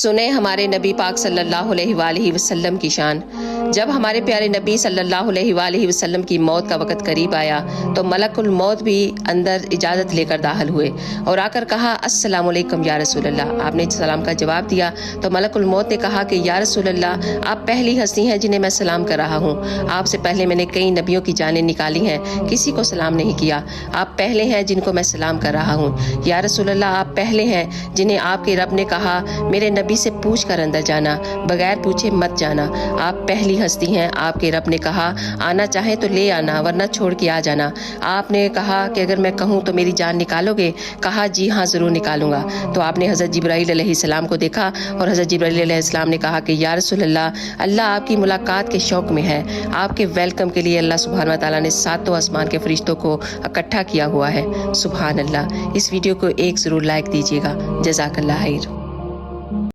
سنیں ہمارے نبی پاک صلی اللہ علیہ وآلہ وسلم کی شان۔ جب ہمارے پیارے نبی صلی اللہ علیہ وآلہ وسلم کی موت کا وقت قریب آیا تو ملک الموت بھی اندر اجازت لے کر داخل ہوئے اور آ کر کہا السلام علیکم یا رسول اللہ۔ آپ نے سلام کا جواب دیا تو ملک الموت نے کہا کہ یا رسول اللہ، آپ پہلی ہستی ہیں جنہیں میں سلام کر رہا ہوں۔ آپ سے پہلے میں نے کئی نبیوں کی جانیں نکالی ہیں، کسی کو سلام نہیں کیا، آپ پہلے ہیں جن کو میں سلام کر رہا ہوں۔ یا رسول اللہ، آپ پہلے ہیں جنہیں آپ کے رب نے کہا میرے نبی سے پوچھ کر اندر جانا، بغیر پوچھے مت جانا۔ آپ پہلی ہستی ہیں، آپ کے رب نے کہا آنا چاہے تو لے آنا ورنہ چھوڑ کے آ جانا۔ آپ نے کہا کہ اگر میں کہوں تو میری جان نکالو گے؟ کہا جی ہاں ضرور نکالوں گا۔ تو آپ نے حضرت جبرائیل علیہ السلام کو دیکھا اور حضرت جبرائیل علیہ السلام نے کہا کہ یا رسول اللہ آپ کی ملاقات کے شوق میں ہے، آپ کے ویلکم کے لیے اللہ سبحانہ و تعالیٰ نے ساتوں آسمان کے فرشتوں کو اکٹھا کیا ہوا ہے۔ سبحان اللہ۔ اس ویڈیو کو ایک ضرور لائک دیجیے گا۔ جزاک اللہ خیر۔